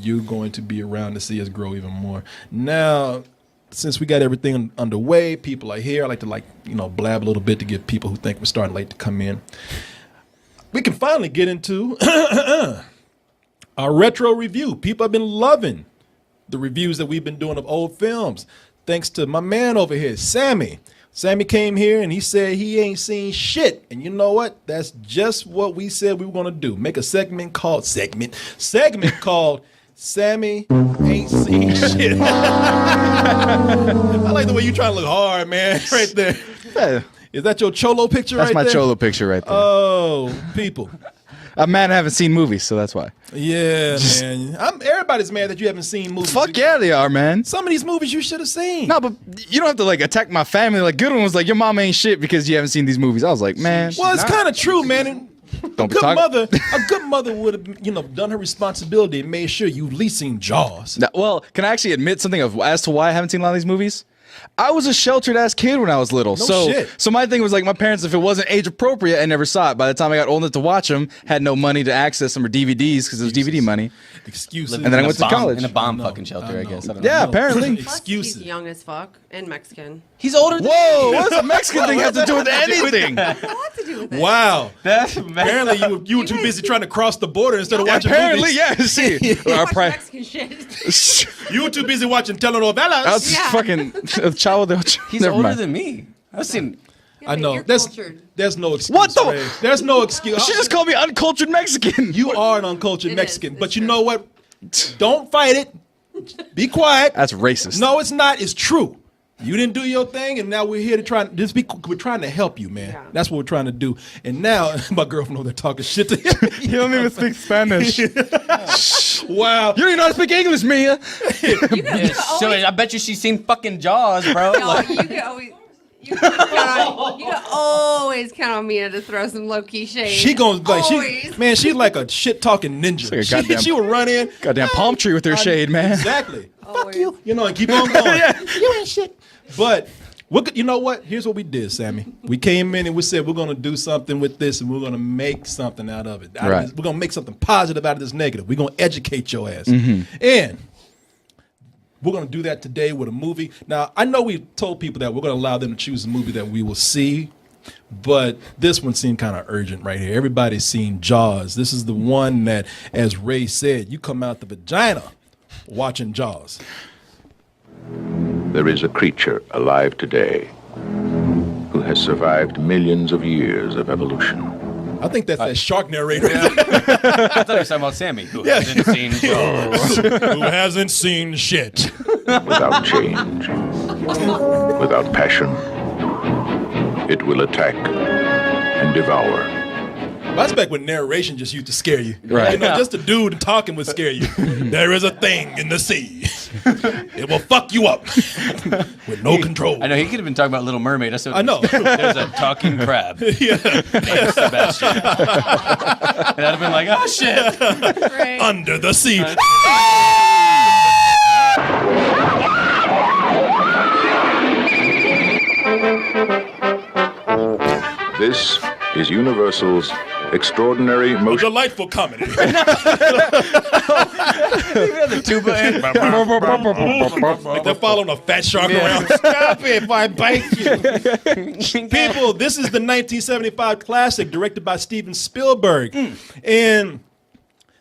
you're going to be around to see us grow even more. Now, since we got everything underway, people are here. I like to blab a little bit to get people who think we're starting late to come in. We can finally get into our retro review. People have been loving the reviews that we've been doing of old films. Thanks to my man over here, Sammy. Sammy came here and he said he ain't seen shit. And you know what? That's just what we said we were going to do. Make a segment called Sammy Ain't Seen Shit. I like the way you trying to look hard, man. Right there. Yeah. Is that your Cholo picture That's right there? my Cholo picture right there. Oh, people. I'm mad I haven't seen movies, so that's why. Yeah, man. Everybody's mad that you haven't seen movies. Fuck yeah, they are, man. Some of these movies you should have seen. No, but you don't have to like attack my family. Like Goodwin was like, your mom ain't shit because you haven't seen these movies. I was like, man. Well, it's kind of true, man. And Don't be a talking. good mother would have, done her responsibility and made sure you at least seen Jaws. Now, well, can I actually admit something as to why I haven't seen a lot of these movies? I was a sheltered ass kid when I was little. So my thing was like my parents, if it wasn't age appropriate, I never saw it. By the time I got old enough to watch them, had no money to access them or DVDs because it was DVD money. Excuses. And then I went to college. In a bomb fucking shelter, I guess. I don't Yeah, know. apparently. Plus, Excuses. he's young as fuck and Mexican. He's older than Whoa, what does a Mexican thing have to do with anything? A lot to do with it. Wow. That's Apparently you were too busy trying to cross the border instead of watching Apparently, movies. yeah. See, You our watch Mexican shit. You were too busy watching telenovelas. That's Yeah. fucking Chavo de Ocho. He's Never older mind. than me. I've seen. Yeah, I but know. you're There's cultured. no excuse. What the- Ray. There's no excuse. She just called me uncultured Mexican. You are an uncultured It Mexican, is. but It's you true. know what? Don't fight it. Be quiet. That's racist. No, it's not. It's true. You didn't do your thing, and now we're here to we're trying to help you, man. Yeah. That's what we're trying to do. And now my girlfriend over there talking shit to him. You don't even speak Spanish. You Wow. don't even know how to speak English, Mia. So I bet you she's seen fucking Jaws, bro. No, Like, you can always. You can always count on Mia to throw some low key shade. She goes like Always. she's like a shit talking ninja. like a goddamn- She would run in. Goddamn palm tree with her shade, man. Exactly. Fuck Always. you. And keep on going. You ain't shit. But you know what? Here's what we did, Sammy. We came in and we said we're gonna do something with this and we're gonna make something out of it. Right. We're gonna make something positive out of this negative. We're gonna educate your ass. Mm-hmm. And we're going to do that today with a movie. Now, I know we told people that we're going to allow them to choose a movie that we will see, but this one seemed kind of urgent right here. Everybody's seen Jaws. This is the one that, as Ray said, you come out the vagina watching Jaws. There is a creature alive today who has survived millions of years of evolution. I think that's that shark narrator I thought you were talking about Sammy, who hasn't seen Jaws. who hasn't seen shit. Without change, without passion, it will attack and devour. That's back when narration just used to scare you. Right. Just a dude talking would scare you. There is a thing in the sea. It will fuck you up with no control. I know he could have been talking about Little Mermaid. That's what, I know. There's a talking crab. Yeah. Named Sebastian. And I'd have been like, oh shit. Right. Under the sea. This is Universal's extraordinary motion. Delightful comedy. The tuba in. Like they're following a fat shark around. Stop it if I bite you. People, this is the 1975 classic directed by Steven Spielberg. And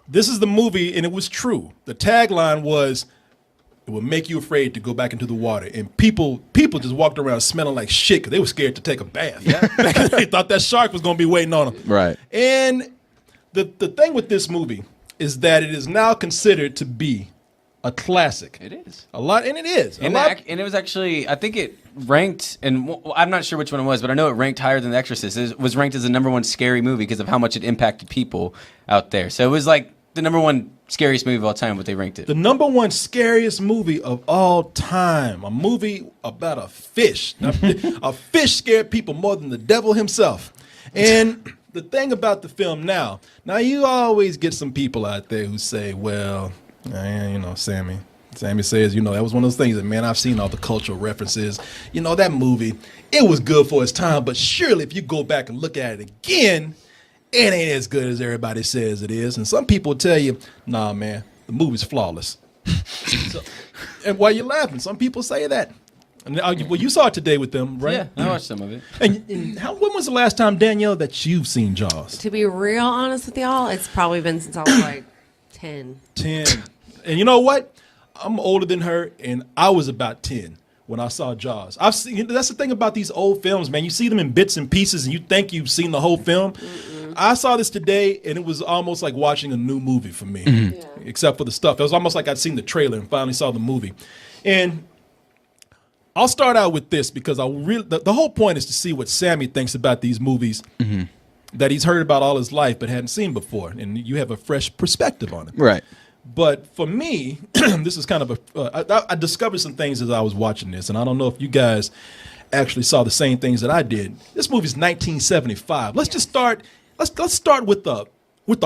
this is the movie, and it was true. The tagline was, it will make you afraid to go back into the water. And people just walked around smelling like shit because they were scared to take a bath. They thought that shark was going to be waiting on them. Right. And the thing with this movie is that it is now considered to be a classic. It is. And it is. And it was actually, I think it ranked, and I'm not sure which one it was, but I know it ranked higher than The Exorcist. It was ranked as the #1 scary movie because of how much it impacted people out there. So it was like the #1 scariest movie of all time, what they ranked it. The #1 scariest movie of all time. A movie about a fish. A fish scared people more than the devil himself. And the thing about the film now you always get some people out there who say, well, Sammy says, that was one of those things that, man, I've seen all the cultural references. That movie, it was good for its time, but surely if you go back and look at it again, it ain't as good as everybody says it is. And some people tell you, nah, man, The movie's flawless. So, and why you laughing? Some people say that. And well, you saw it today with them, right? Yeah, I watched some of it. And when was the last time, Danielle, that you've seen Jaws? To be real honest with y'all, it's probably been since I was like 10. 10. And you know what? I'm older than her, and I was about 10 when I saw Jaws. I've seen. That's the thing about these old films, man. You see them in bits and pieces, and you think you've seen the whole film. I saw this today, and it was almost like watching a new movie for me, except for the stuff. It was almost like I'd seen the trailer and finally saw the movie. And I'll start out with this because the whole point is to see what Sammy thinks about these movies that he's heard about all his life but hadn't seen before, and you have a fresh perspective on it. Right. But for me, this is kind of I discovered some things as I was watching this, and I don't know if you guys actually saw the same things that I did. This movie's 1975. Let's just start. Let's start with the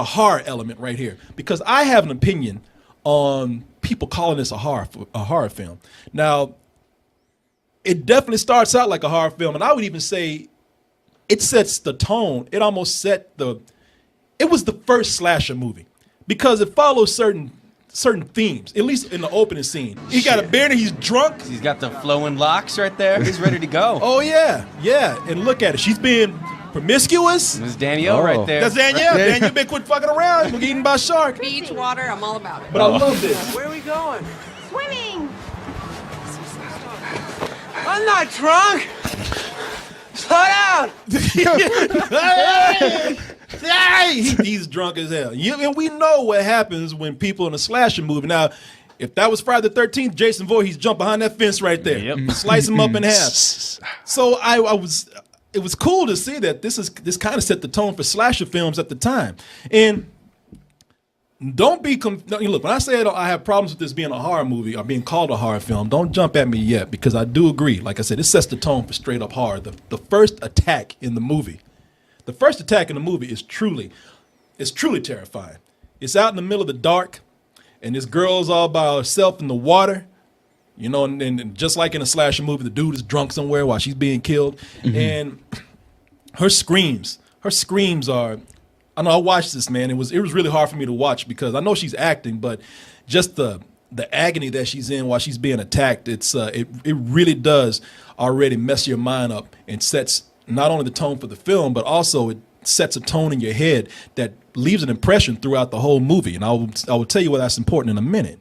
horror element right here, because I have an opinion on people calling this a horror film. Now, it definitely starts out like a horror film, and I would even say it sets the tone. It almost set it was the first slasher movie because it follows certain themes, at least in the opening scene. He got a beard and he's drunk. He's got the flowing locks right there. He's ready to go. Oh, yeah. And look at it. She's being promiscuous. There's Danielle right there. That's Danielle. Danielle been quit fucking around. We're eaten by a shark. Beach, water, I'm all about it. But I love this. Where are we going? Swimming. I'm not drunk. Slow down. He's drunk as hell. And we know what happens when people in a slasher movie. Now, if that was Friday the 13th, Jason Voorhees jumped behind that fence right there. Yep. Slice him up in half. So it was cool to see that this kind of set the tone for slasher films at the time. And don't be look, when I say I have problems with this being a horror movie or being called a horror film, don't jump at me yet, because I do agree. Like I said, it sets the tone for straight up horror. The first attack in the movie is truly terrifying. It's out in the middle of the dark, and this girl's all by herself in the water. You know, and just like in a slasher movie, the dude is drunk somewhere while she's being killed. And her screams are, I know I watched this, man. It was really hard for me to watch because I know she's acting, but just the agony that she's in while she's being attacked, it really does already mess your mind up and sets not only the tone for the film, but also it sets a tone in your head that leaves an impression throughout the whole movie. And I will tell you why that's important in a minute.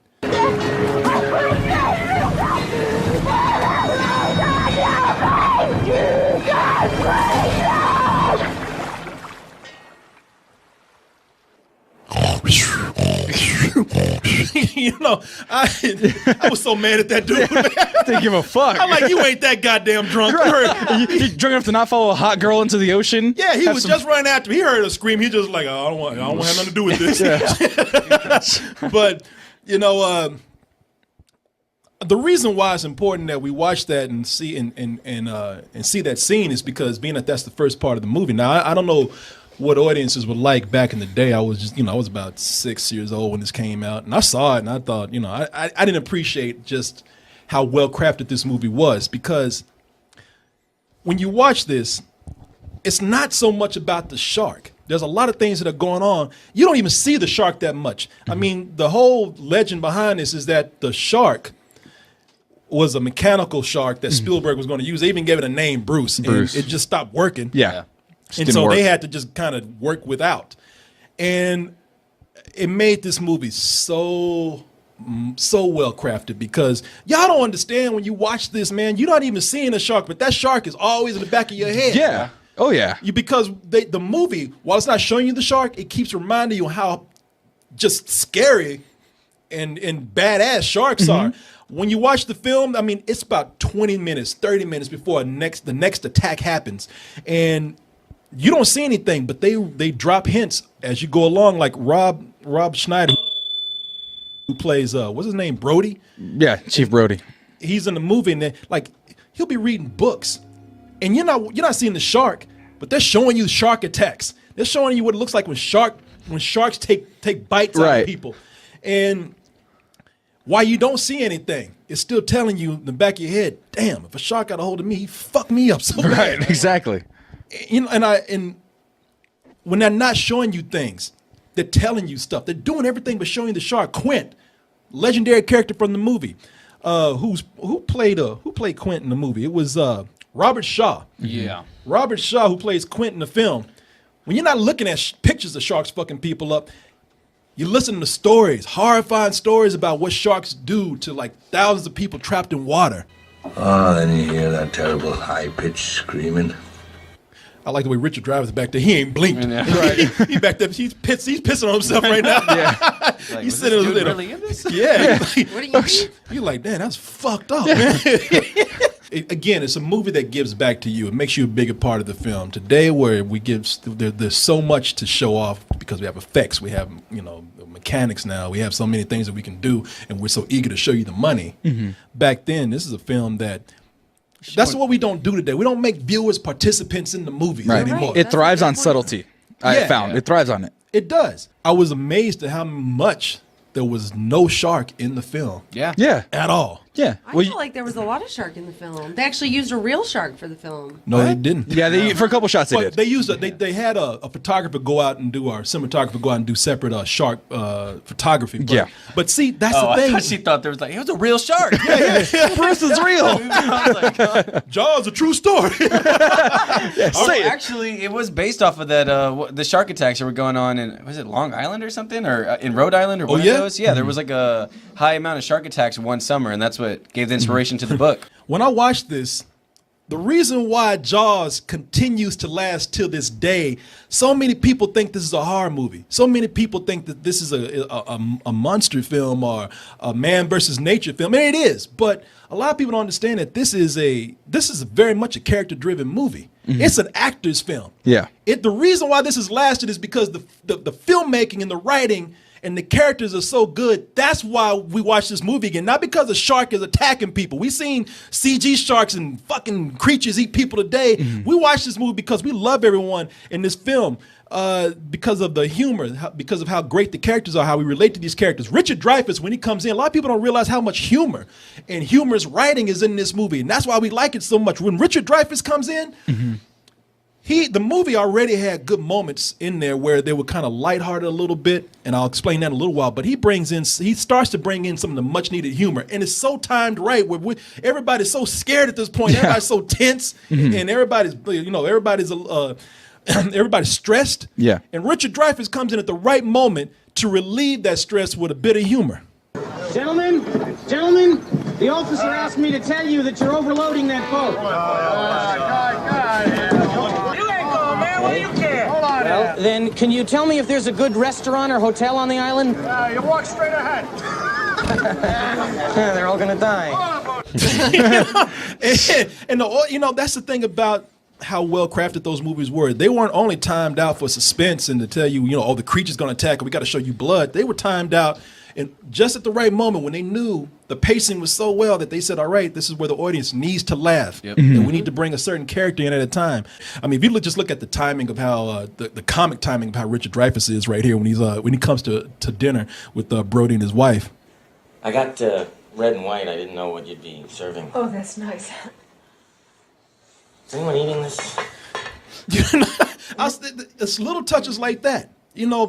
You know, I was so mad at that dude. Didn't give a fuck. I'm like, you ain't that goddamn drunk. You drunk enough to not follow a hot girl into the ocean? Yeah, he was just running after me. He heard her scream. He just like, I don't want to have nothing to do with this. But you know, the reason why it's important that we watch that and see and see that scene is because being that that's the first part of the movie. Now, I don't know what audiences were like back in the day. I was I was about 6 years old when this came out, and I saw it, and I thought, I didn't appreciate just how well crafted this movie was, because when you watch this, it's not so much about the shark. There's a lot of things that are going on. You don't even see the shark that much. I mean, the whole legend behind this is that the shark was a mechanical shark that Spielberg was going to use. They even gave it a name, Bruce. And it just stopped working. Yeah. And so they had to just kind of work without. And it made this movie so well crafted, because y'all don't understand when you watch this, man. You're not even seeing a shark, but that shark is always in the back of your head. Yeah. Oh, yeah. Because the movie, while it's not showing you the shark, it keeps reminding you how just scary and badass sharks are. When you watch the film, I mean, it's about 20 minutes, 30 minutes before the next attack happens. And you don't see anything, but they drop hints as you go along, like Rob Schneider, who plays what's his name, Brody? Yeah, Chief Brody. He's in the movie, and like he'll be reading books, and you're not seeing the shark, but they're showing you shark attacks. They're showing you what it looks like when sharks take bites out of people, and while you don't see anything, it's still telling you in the back of your head, damn, if a shark got a hold of me, he fucked me up so bad. Right, exactly. And when they're not showing you things, They're telling you stuff. They're doing everything but showing the shark. Quint, legendary character from the movie. Who played Quint in the movie? It was Robert Shaw. Yeah. Robert Shaw, who plays Quint in the film. When you're not looking at pictures of sharks fucking people up, you listen to stories, horrifying stories about what sharks do to like thousands of people trapped in water. Oh, then you hear that terrible high-pitched screaming. I like the way Richard Dreyfuss back there. He ain't blinked. Yeah. Right. He back there. He's pissing on himself right now. Like, He's was sitting this there. dude really in this? Yeah. What do you mean? You're like, damn, that's fucked up, man. Again, it's a movie that gives back to you. It makes you a bigger part of the film. Today, where we there's so much to show off because we have effects, we have mechanics now, we have so many things that we can do, and we're so eager to show you the money. Back then, this is a film that's what we don't do today. We don't make viewers participants in the movies anymore. It thrives on subtlety. I found it thrives on it. It does. I was amazed at how much there was no shark in the film. Yeah. At all. Yeah. I feel like there was a lot of shark in the film. They actually used a real shark for the film. No, they didn't. Yeah, for a couple shots they did. They used they had a photographer go out and do, or cinematographer go out and do separate shark photography. But see, that's the thing. I she thought there was it was a real shark. Bruce is real. I was like, Jaws, a true story. Actually, it was based off of that the shark attacks that were going on in, was it Long Island or something, or in Rhode Island or one of those? Yeah, there was like a high amount of shark attacks one summer, and that's what gave the inspiration to the book. When I watched this, the reason why Jaws continues to last till this day, so many people think this is a horror movie. So many people think that this is a monster film or a man versus nature film, and it is. But a lot of people don't understand that this is very much a character-driven movie. It's an actor's film. Yeah. The reason why this has lasted is because the filmmaking and the writing and the characters are so good. That's why we watch this movie again. Not because a shark is attacking people. We've seen CG sharks and fucking creatures eat people today. We watch this movie because we love everyone in this film because of the humor, because of how great the characters are, how we relate to these characters. Richard Dreyfuss, when he comes in, a lot of people don't realize how much humor and humorous writing is in this movie. And that's why we like it so much. When Richard Dreyfuss comes in, the movie already had good moments in there where they were kind of lighthearted a little bit, and I'll explain that in a little while. But he starts to bring in some of the much needed humor, and it's so timed right. Where everybody's so scared at this point, everybody's so tense, and everybody's stressed. Yeah. And Richard Dreyfuss comes in at the right moment to relieve that stress with a bit of humor. Gentlemen, the officer asked me to tell you that you're overloading that boat. You ain't going, man. What do you care? Hold on. Well, then, can you tell me if there's a good restaurant or hotel on the island? You walk straight ahead. Yeah, they're all gonna die. and that's the thing about how well crafted those movies were. They weren't only timed out for suspense and to tell you, the creature's going to attack and we got to show you blood. They were timed out and just at the right moment when they knew the pacing was so well that they said, all right, this is where the audience needs to laugh. And we need to bring a certain character in at a time. I mean, if you just look at the timing of how the comic timing of how Richard Dreyfuss is right here when he comes to dinner with Brody and his wife. I got red and white. I didn't know what you'd be serving. Oh, that's nice. Is anyone eating this? It's little touches like that.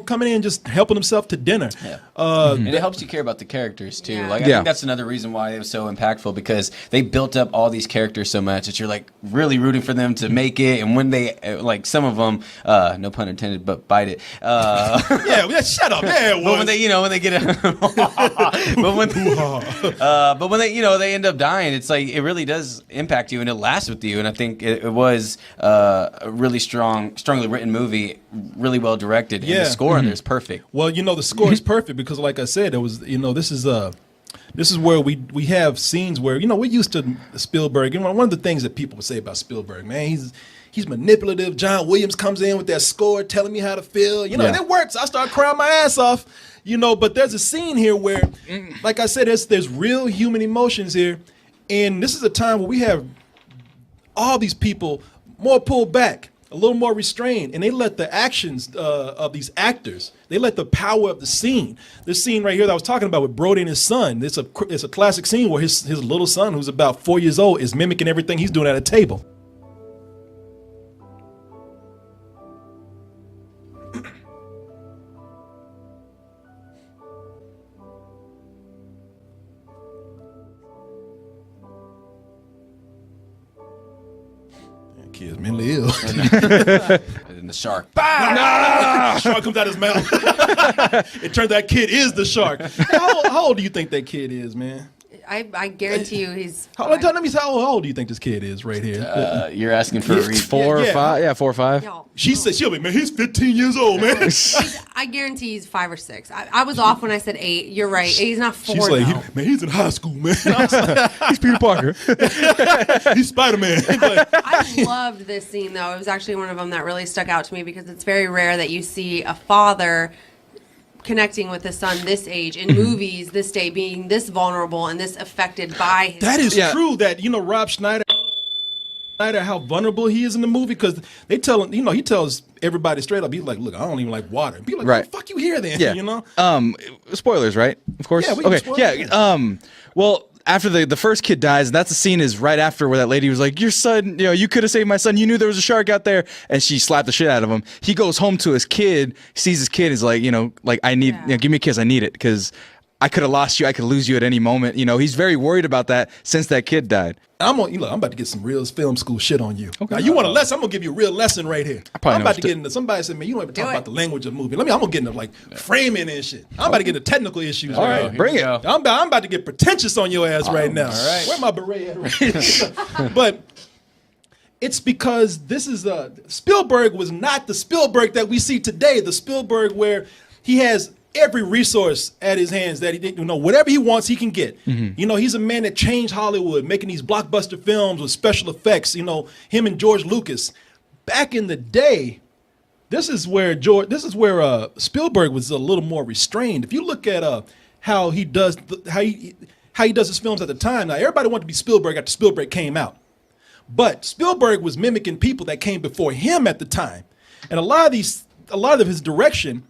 Coming in and just helping himself to dinner. Yeah. And it helps you care about the characters, too. I think that's another reason why it was so impactful, because they built up all these characters so much that you're, really rooting for them to make it. And when they, some of them, no pun intended, but bite it. Shut up. Yeah, it was. But when they get but when they end up dying, it's like, it really does impact you and it lasts with you. And I think it was a really strongly written movie, really well directed. Yeah. The score on there is perfect. Well, the score is perfect because, like I said, it was. This is where we have scenes where we're used to Spielberg. One of the things that people would say about Spielberg, man, he's manipulative. John Williams comes in with that score, telling me how to feel. And it works. I start crying my ass off. But there's a scene here where, like I said, there's real human emotions here, and this is a time where we have all these people more pulled back, a little more restrained, and they let the actions of these actors, they let the power of the scene. This scene right here that I was talking about with Brody and his son, it's a classic scene where his little son, who's about 4 years old, is mimicking everything he's doing at a table. Kid's mentally ill. And the shark. The shark comes out his mouth. It turns that kid is the shark. How old do you think that kid is, man? I guarantee you he's. How old do you think this kid is right here? You're asking for a reason. 4 or 5. Yeah, 4 or 5. She said, she'll be, man, he's 15 years old, man. I guarantee he's 5 or 6. I was off when I said 8. You're right. He's not 4. She's like, man, he's in high school, man. He's Peter Parker. He's Spider-Man. I loved this scene, though. It was actually one of them that really stuck out to me because it's very rare that you see a father connecting with his son this age in movies this day, being this vulnerable and this affected by his That is true. That Rob Schneider, how vulnerable he is in the movie, because they tell him, he tells everybody straight up, he's like, look, I don't even like water. Be like, right. What the fuck you here then? Yeah. Spoilers, right? Of course. Yeah, we can spoil it. Well, after the first kid dies, and that's the scene is right after where that lady was like, your son, you could have saved my son. You knew there was a shark out there. And she slapped the shit out of him. He goes home to his kid, sees his kid, is like, I need, give me a kiss. I need it because I could have lost you. I could lose you at any moment. He's very worried about that since that kid died. I'm about to get some real film school shit on you. Okay. Now, you want a lesson? I'm gonna give you a real lesson right here. I'm about to get into. Somebody said, man, you don't even talk about the language of movie. I'm gonna get into like framing and shit. I'm about to get into technical issues. All right, bring it. I'm about to get pretentious on your ass right now. All right, where my beret at? But it's because this is Spielberg was not the Spielberg that we see today. The Spielberg where he has every resource at his hands that he didn't whatever he wants he can get. He's a man that changed Hollywood, making these blockbuster films with special effects. Him and George Lucas back in the day. This is where Spielberg was a little more restrained. If you look at how he does his films at the time. Now everybody wanted to be Spielberg after Spielberg came out, but Spielberg was mimicking people that came before him at the time, and a lot of his direction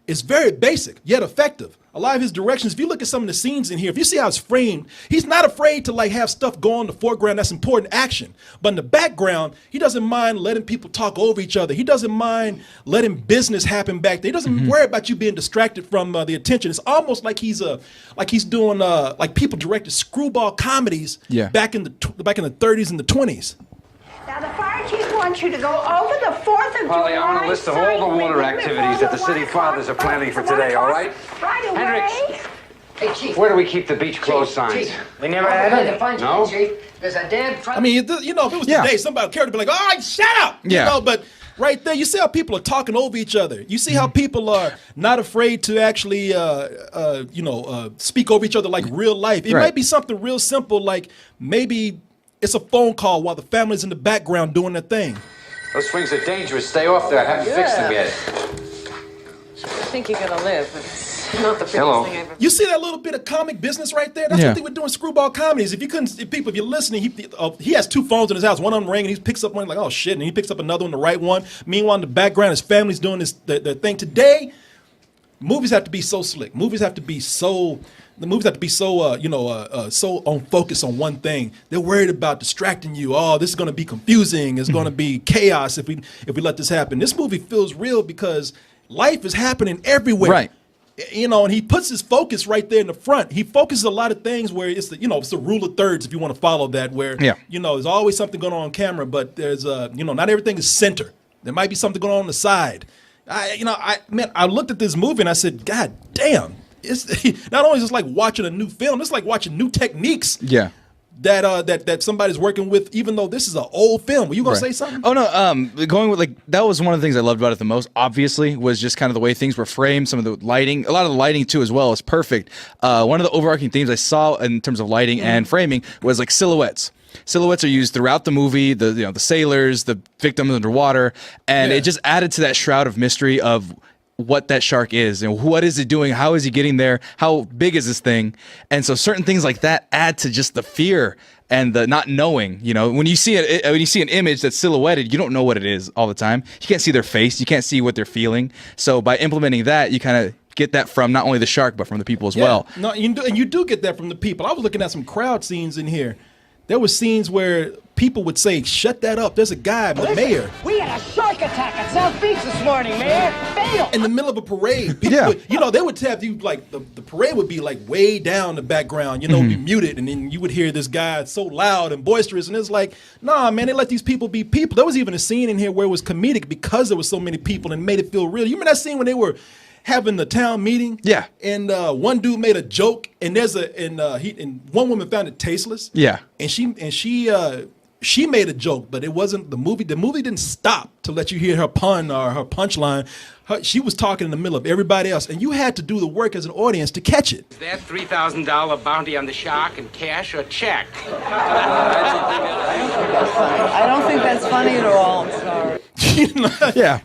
is very basic, yet effective. A lot of his directions, if you look at some of the scenes in here, if you see how it's framed, he's not afraid to have stuff go on in the foreground that's important action. But in the background, he doesn't mind letting people talk over each other. He doesn't mind letting business happen back there. He doesn't worry about you being distracted from the attention. It's almost like he's doing like people directed screwball comedies back in the 30s and the 20s. Now, the fire chief wants you to go over the 4th of Polly, July. I want a list of all the water activities that the city fathers are planning for today, all right? Right away. Hendricks, Hey, Chief. where do we keep the beach closed signs? Chief. We never had it. No? Chief. There's a damn front. I mean, if it was today, somebody would care to be like, all right, shut up. But right there, you see how people are talking over each other. You see how people are not afraid to actually, speak over each other like real life. It might be something real simple, like maybe it's a phone call while the family's in the background doing their thing. Those swings are dangerous. Stay off there. I haven't fixed them yet. I think you're gonna live, but it's not the biggest thing I've ever. You see that little bit of comic business right there? That's what they were doing screwball comedies. If you're listening, he has 2 phones in his house. One of them ringing, he picks up one like, oh shit, and he picks up another one, the right one. Meanwhile, in the background, his family's doing their thing. Today, movies have to be so slick. Movies have to be so so on focus on one thing. They're worried about distracting you. Oh, this is going to be confusing. It's going to be chaos if we let this happen. This movie feels real because life is happening everywhere. Right. And he puts his focus right there in the front. He focuses a lot of things where it's the rule of thirds, if you want to follow that, where there's always something going on camera, but there's not everything is center. There might be something going on the side. I looked at this movie and I said, God damn. It's not only just like watching a new film, it's like watching new techniques. Yeah. That somebody's working with, even though this is an old film. Were you gonna say something? Oh no, going with that was one of the things I loved about it the most. Obviously, was just kind of the way things were framed. Some of the lighting, a lot of the lighting too, as well, is perfect. One of the overarching themes I saw in terms of lighting and framing was like silhouettes. Silhouettes are used throughout the movie. The sailors, the victims underwater, and it just added to that shroud of mystery of what that shark is and what is it doing, how is he getting there, how big is this thing. And so certain things like that add to just the fear and the not knowing. When you see an image that's silhouetted, you don't know what it is all the time. You can't see their face, you can't see what they're feeling. So by implementing that, you kind of get that from not only the shark but from the people as well. No, you do get that from the people. I was looking at some crowd scenes in here. There were scenes where people would say, shut that up. There's a guy, the mayor. We had a shark attack at South Beach this morning, Mayor. in the middle of a parade. People would, you know, they would have you like the parade would be like way down the background, you know, be muted, and then you would hear this guy so loud and boisterous, and it's like, nah, man, they let these people be people. There was even a scene in here where it was comedic because there was so many people and made it feel real. You remember that scene when they were having the town meeting? Yeah. And one dude made a joke, and one woman found it tasteless. Yeah. And she made a joke, but it wasn't the movie. The movie didn't stop to let you hear her pun or her punchline. She was talking in the middle of everybody else, and you had to do the work as an audience to catch it. Is that $3,000 bounty on the shark in cash or check? I don't think that's funny at all. I'm sorry. Yeah.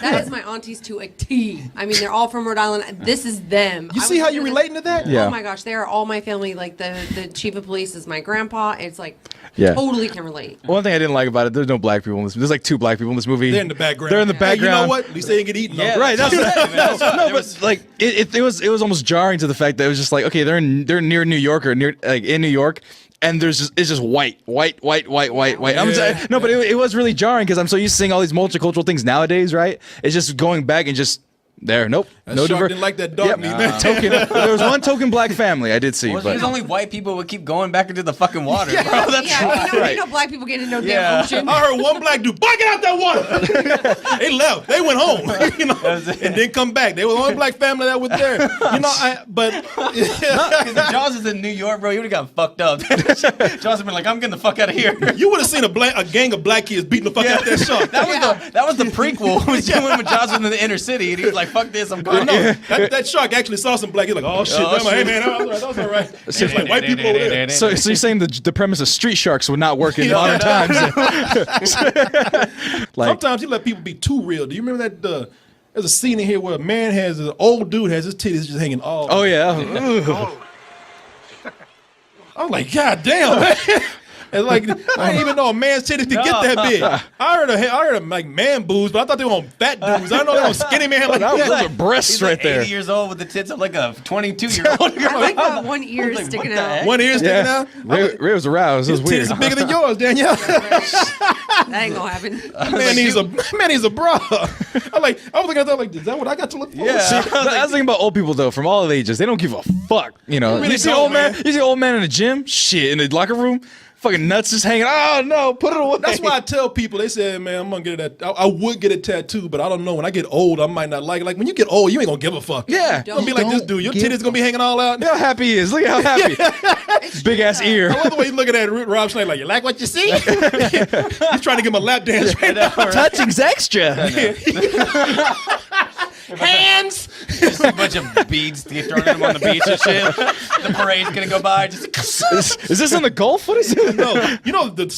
That is my aunties to a T. I mean, they're all from Rhode Island. This is them. You see how you're relating to that? Yeah. Oh my gosh, they are all my family. Like the chief of police is my grandpa. It's like totally can relate. One thing I didn't like about it, there's no black people in this. There's like 2 black people in this movie. They're in the background. They're in the background. Hey, you know what? At least they didn't get eaten. Yeah, Right. That's no, but like it was almost jarring to the fact that it was just like, okay, they're near New York or near like in New York. And it's just white. I'm sorry. No, but it was really jarring because I'm so used to seeing all these multicultural things nowadays, right? It's just going back and just there. Nope. That no shark didn't like that dog meat, man. There was one token black family I did see, Well, but there's only white people would keep going back into the fucking water, bro. That's You know black people get in no damn ocean. I heard one black dude, boy, get out that water. They left. They went home, you know, and didn't come back. They were the only black family that was there. You know, because if Jaws is in New York, bro, you would have gotten fucked up. Jaws would been like, I'm getting the fuck out of here. You would have seen a gang of black kids beating the fuck out that shark. That was the prequel. When Jaws was in the inner city, and he was like, fuck this, I'm going. No, that shark actually saw some black. He's like, oh shit, hey man, that was all right. It's just like white people over there. So you're saying the premise of street sharks would not work in modern times? Sometimes you let people be too real. Do you remember that? There's a scene in here where an old dude has his titties just hanging all. Oh yeah. I'm like, God damn, man. And like, I didn't even know a man's titties could get that big. I heard of like man boobs, but I thought they were on fat dudes. I didn't know they were on skinny man like that. Those are breasts He's right like there. 80 years old with the tits of like a 22-year-old. I like that one ear sticking out. One ear sticking out. Ray was aroused. It was weird. His titties are bigger than yours, Danielle. That ain't gonna happen. Man, he's a bra. I was looking at that like, is that what I got to look for? Yeah. See, I was thinking about old people though, from all ages. They don't give a fuck. You know, really you see old man. You see old man in the gym. Shit, in the locker room. Fucking nuts just hanging. Oh no, put it away. That's why I tell people. They say, man, I'm gonna get it. I would get a tattoo, but I don't know. When I get old, I might not like it. Like when you get old, you ain't gonna give a fuck. Yeah, you're gonna be like this dude. Your titties gonna be hanging all out. Look how happy he is. Look at how happy. Big ass ear. I love the way you looking at Rob Schneider like, you like what you see? He's trying to give him a lap dance right now. Touching's extra. Hands. Just a bunch of beads to get thrown at him on the beach and shit. The parade's gonna go by. Just is this in the Gulf? What is it? No, you know the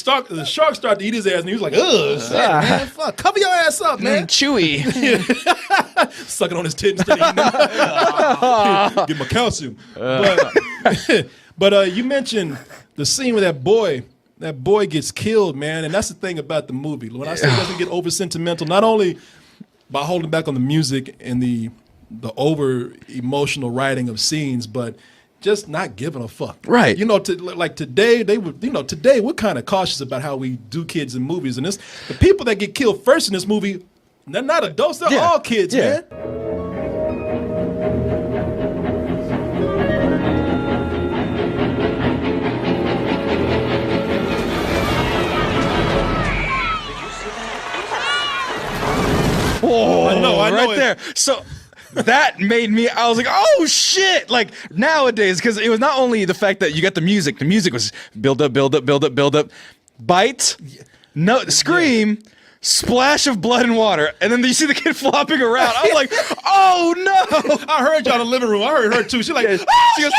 shark started to eat his ass, and he was like, "Ugh, shit, man, fuck, cover your ass up, man." Chewy, sucking on his tit instead of eating him. Give him a calcium. But you mentioned the scene with that boy. That boy gets killed, man, and that's the thing about the movie. When I say it doesn't get over sentimental, not only by holding back on the music and the over emotional writing of scenes, but just not giving a fuck. Right. You know, today today we're kind of cautious about how we do kids in movies, and the people that get killed first in this movie, they're not adults, they're all kids, man. Oh, I know right there. So that made me, I was like, oh shit. Like nowadays, because it was not only the fact that you got the music was build up, bite, no, scream, splash of blood and water, and then you see the kid flopping around. I was like, oh no. I heard y'all in the living room. I heard her too. She like, she goes,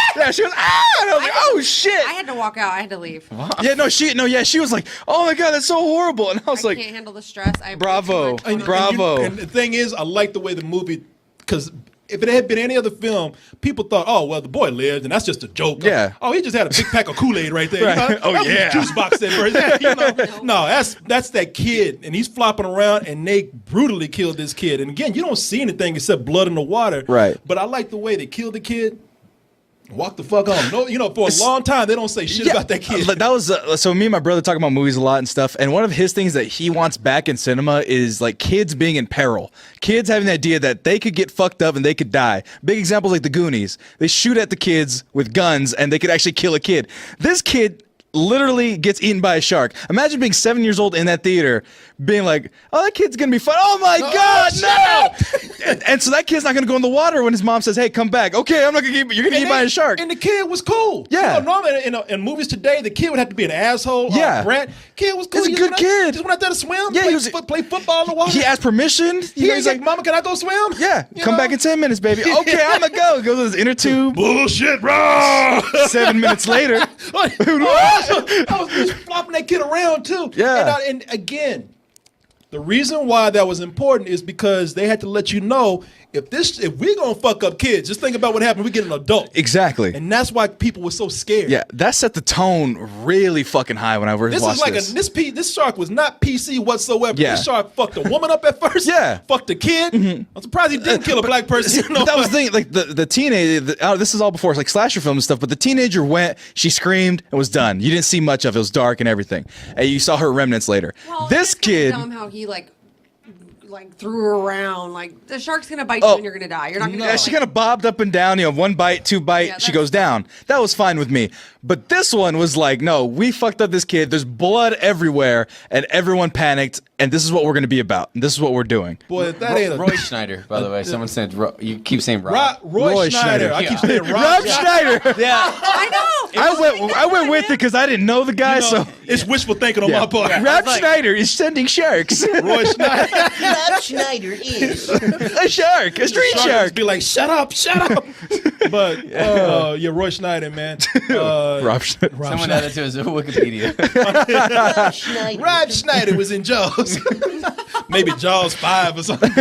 ah, and I was like, oh shit. I had to walk out. I had to leave. She was like, oh my God, that's so horrible. And I was like, I can't handle the stress. Bravo. And the thing is, I like the way the movie, because if it had been any other film, people thought, oh, well, the boy lived, and that's just a joke. Yeah. Oh, he just had a big pack of Kool-Aid right there. Right. You know? That was his juice box there. No, that's that kid, and he's flopping around, and they brutally killed this kid. And again, you don't see anything except blood in the water. Right. But I like the way they killed the kid. Walk the fuck on. No, for a long time they don't say shit about that kid. That was so. Me and my brother talk about movies a lot and stuff. And one of his things that he wants back in cinema is like kids being in peril. Kids having the idea that they could get fucked up and they could die. Big examples like the Goonies. They shoot at the kids with guns and they could actually kill a kid. This kid literally gets eaten by a shark. Imagine being 7 years old in that theater, being like, "Oh, that kid's gonna be fun. Oh my God, no!" and so that kid's not gonna go in the water when his mom says, "Hey, come back." Okay, I'm not gonna get. You're gonna get eaten by a shark. And the kid was cool. Yeah. Normally in movies today, the kid would have to be an asshole. Or a brat. Kid was cool. He's a good kid. Just went out there to swim. Yeah, play football in the water. He asked permission. He's like, "Mama, can I go swim?" Yeah, come back in 10 minutes, baby. Okay, I'm gonna go. Goes to his inner tube. Bullshit, bro. 7 minutes later. I was just flopping that kid around too. Yeah. And again, the reason why that was important is because they had to let you know if we're gonna fuck up kids, just think about what happened. We get an adult. Exactly. And that's why people were so scared. Yeah, that set the tone really fucking high when I first watched this. This shark was not PC whatsoever. Yeah. This shark fucked a woman up at first. Yeah. Fucked a kid. Mm-hmm. I'm surprised he didn't kill a black person. That was the thing. Like the teenager. This is all before it's like slasher film and stuff. But the teenager went. She screamed and was done. You didn't see much of it. It was dark and everything. And you saw her remnants later. Well, this kid. Dumb how he like threw her around. Like the shark's gonna bite you and you're gonna die. You're not gonna. Yeah, she kind of bobbed up and down. One bite, two bite, she goes down. That was fine with me. But this one was like, no, we fucked up this kid. There's blood everywhere, and everyone panicked. And this is what we're gonna be about. And this is what we're doing. Boy, that ain't Roy Schneider, by the way. Someone said you keep saying Rob. Roy Schneider. I keep saying Rob Schneider. Yeah, I know. I went with it because I didn't know the guy. So it's wishful thinking on my part. Yeah. Rob Schneider is sending sharks. Roy Schneider. Rob Schneider is a shark, a street shark. Be like, shut up. But Roy Schneider, man. Rob Schneider. Someone added to his Wikipedia. Rob Schneider was in Jaws. Maybe Jaws 5 or something.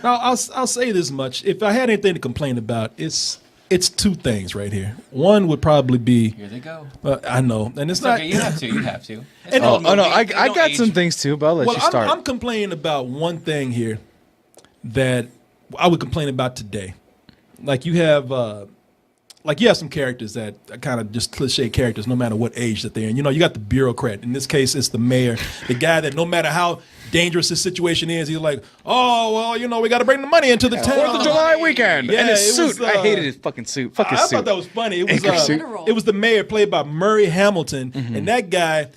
No, I'll say this much. If I had anything to complain about, it's two things right here. One would probably be. Here they go. I know, and it's not. Okay, you have to. I got some things too, but I'll let you start. I'm complaining about one thing here that I would complain about today. Like you have some characters that are kind of just cliche characters, no matter what age that they're in. You got the bureaucrat. In this case, it's the mayor, the guy that no matter how dangerous his situation is, he's like, oh, well, we got to bring the money into the town. 4th of July weekend. Yeah, and his suit. Was, I hated his fucking suit. Fuck his suit. I thought that was funny. It was the mayor played by Murray Hamilton, and that guy,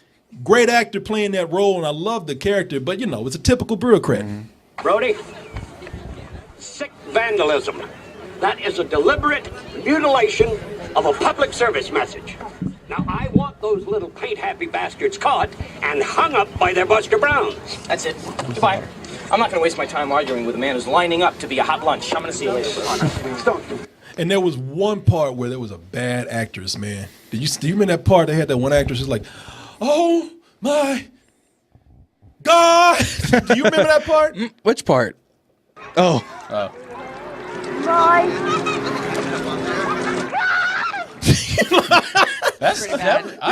great actor playing that role, and I love the character, but it's a typical bureaucrat. Brody, sick vandalism. That is a deliberate mutilation of a public service message. Now, I want those little paint-happy bastards caught and hung up by their Buster Browns. That's it. Goodbye. I'm not going to waste my time arguing with a man who's lining up to be a hot lunch. I'm going to see you later. And there was one part where there was a bad actress, man. Do you remember that part? They had that one actress who's like, oh my God. Do you remember that part? Which part? Oh. I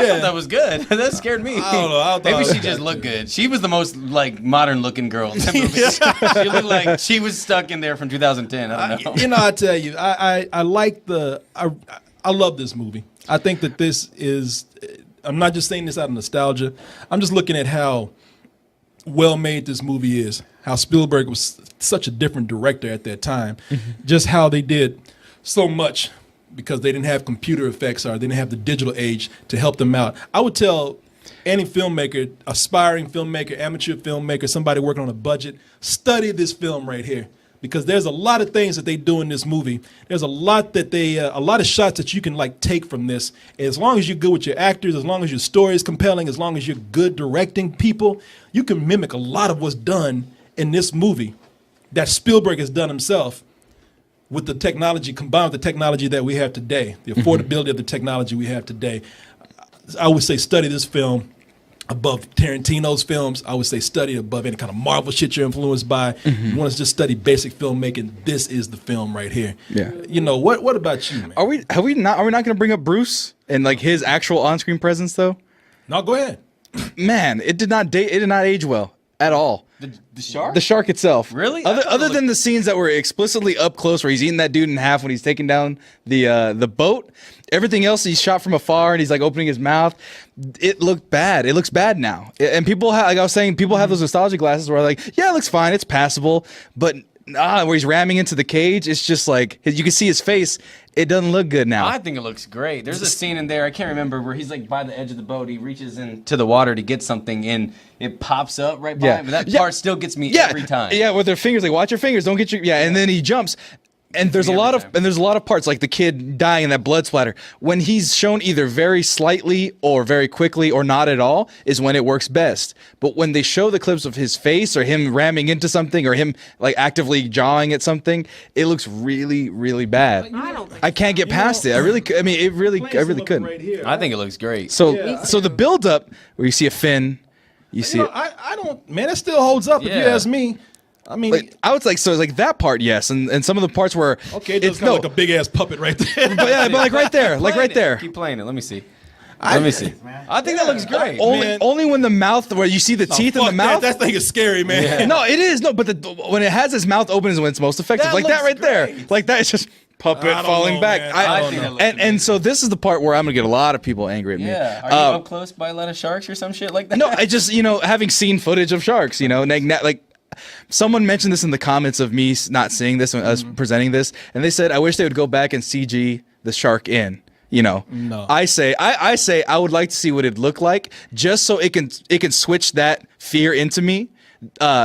thought that was good. That scared me. I don't know. Maybe she just looked good. She was the most modern looking girl in that movie. She looked like she was stuck in there from 2010. I don't know. I tell you, I like I love this movie. I think that this is. I'm not just saying this out of nostalgia. I'm just looking at how well made this movie is. How Spielberg was such a different director at that time. Just how they did so much because they didn't have computer effects or they didn't have the digital age to help them out. I would tell any filmmaker, aspiring filmmaker, amateur filmmaker, somebody working on a budget, study this film right here. Because there's a lot of things that they do in this movie. There's a lot that a lot of shots that you can take from this. As long as you're good with your actors, as long as your story is compelling, as long as you're good directing people, you can mimic a lot of what's done in this movie that Spielberg has done himself with the technology, combined with the technology that we have today, the affordability of the technology we have today. I would say study this film above Tarantino's films. I would say study above any kind of Marvel shit you're influenced by. You want to just study basic filmmaking, this is the film right here. Yeah. What about you, man? Are we not going to bring up Bruce and his actual on-screen presence though? No, go ahead. Man, it did not age well at all. The shark? The shark itself. Really? Other than the scenes that were explicitly up close where he's eating that dude in half when he's taking down the boat, everything else he's shot from afar and he's like opening his mouth. It looked bad. It looks bad now. And people like I was saying, people have those nostalgia glasses where like, yeah, it looks fine. It's passable. But where he's ramming into the cage, it's just like you can see his face. It doesn't look good now. I think it looks great. There's a scene in there, I can't remember, where he's like by the edge of the boat. He reaches into the water to get something and it pops up right by him. But that part still gets me every time. Yeah, with their fingers, like watch your fingers, don't get your and then he jumps. And there's a lot of parts like the kid dying in that blood splatter. When he's shown either very slightly or very quickly or not at all is when it works best. But when they show the clips of his face or him ramming into something or him like actively jawing at something, it looks really, really bad. I can't get past it. I really couldn't. I think it looks great. So the build up where you see a fin, you see it. I don't, man, it still holds up if you ask me. I mean, I was like, so like that part, yes, and some of the parts where it's kind of like a big ass puppet right there. but like right there, like right there. Keep playing it. Let me see. I think that looks great. Only when the mouth, where you see the teeth in the mouth. That thing is scary, man. Yeah. No, it is but when it has its mouth open is when it's most effective. Like that right there, like that. It's just puppet falling back. And so this is the part where I'm gonna get a lot of people angry at me. Yeah, are you up close by a lot of sharks or some shit like that? No, I just having seen footage of sharks, like. Someone mentioned this in the comments of me not seeing this when I was presenting this, and they said, I wish they would go back and CG the shark in. No. I say I would like to see what it looked like just so it can switch that fear into me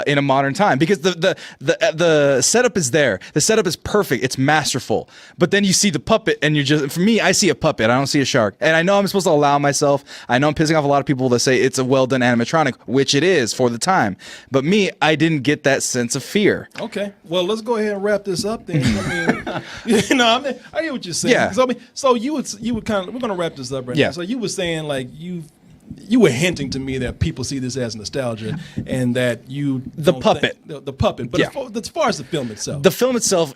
in a modern time, because the setup is there. The setup is perfect. It's masterful. But then you see the puppet and for me, I see a puppet. I don't see a shark. And I know I'm supposed to allow myself. I know I'm pissing off a lot of people that say it's a well done animatronic, which it is for the time. But me, I didn't get that sense of fear. Okay. Well, let's go ahead and wrap this up then. I hear what you're saying. Yeah. So you would kind of, we're going to wrap this up right now. So you were saying like you were hinting to me that people see this as nostalgia, and that the puppet. But as far as the film itself,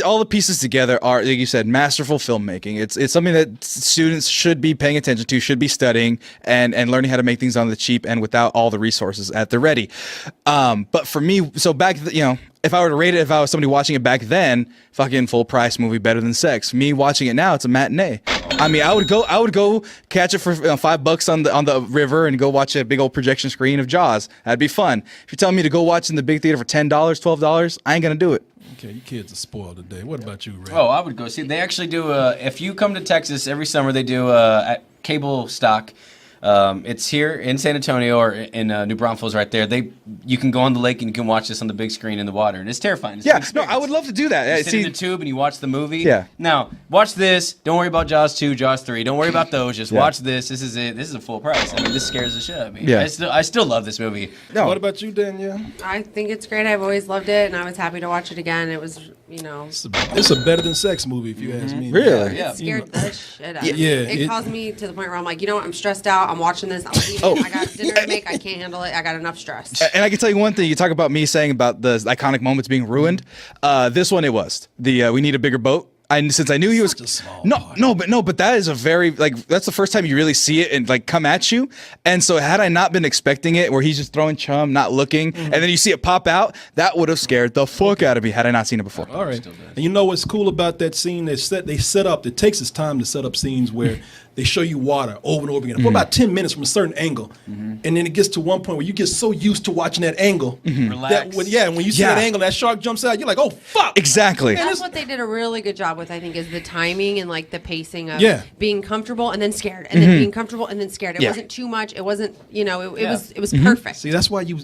all the pieces together are, like you said, masterful filmmaking. It's something that students should be paying attention to, should be studying, and learning how to make things on the cheap and without all the resources at the ready. But for me, so back, if I were to rate it, if I was somebody watching it back then, fucking full price movie, better than Sex. Me watching it now, it's a matinee. I mean, I would go catch it for $5 on the river and go watch a big old projection screen of Jaws. That'd be fun. If you're telling me to go watch in the big theater for $10, $12, I ain't gonna do it. Okay, you kids are spoiled today. What about you, Ray? Oh, I would go see. They actually do. If you come to Texas every summer, they do at cable stock. It's here in San Antonio or in New Braunfels right there. You can go on the lake and you can watch this on the big screen in the water, and it's terrifying. It's I would love to do that. You sit in the tube and you watch the movie. Yeah. Now, watch this. Don't worry about Jaws 2, Jaws 3. Don't worry about those. Just watch this. This is it. This is a full price. I mean, this scares the shit out of me. Yeah. I still love this movie. No. What about you, Danielle? I think it's great. I've always loved it, and I was happy to watch it again. It was, It's a better than Sex movie, if you ask me. Really? It scared the shit out of me. Yeah. It caused me to the point where I'm like, you know what? I'm stressed out. I'm watching this. I'm leaving. I got dinner to make. I can't handle it. I got enough stress. And I can tell you one thing. You talk about me saying about the iconic moments being ruined. This one, it was. We need a bigger boat. Since I knew he was but that is a very that's the first time you really see it and come at you. And so had I not been expecting it, where he's just throwing chum, not looking, and then you see it pop out, that would have scared the fuck out of me had I not seen it before. All right. And you know what's cool about that scene? They set up. It takes its time to set up scenes where they show you water over and over again for about 10 minutes from a certain angle, and then it gets to one point where you get so used to watching that angle that when you see that angle, that shark jumps out, you're like, oh fuck! Exactly. That's what they did a really good job with, I think, is the timing and the pacing of being comfortable and then scared, and then being comfortable and then scared. It wasn't too much. It wasn't, it was perfect. See, that's why you.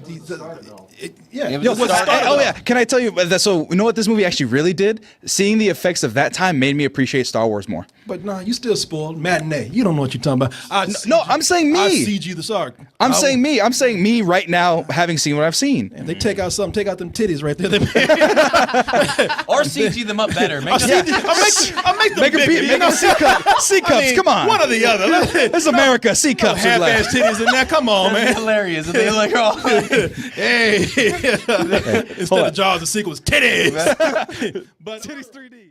Can I tell you that? So you know what this movie actually really did? Seeing the effects of that time made me appreciate Star Wars more. But nah, you still spoiled. Matinee. You don't know what you're talking about. I'm saying me. I CG the shark. I'm saying me. I'm saying me right now, having seen what I've seen. And they take out them titties right there. Or CG them up better. Make them big. C cups. Come on. One or the other. It's America. C cups. Half-ass titties in there. Come on, man. Hilarious. They look all. Hey. Instead of Jaws, the sequel was titties. But titties 3D.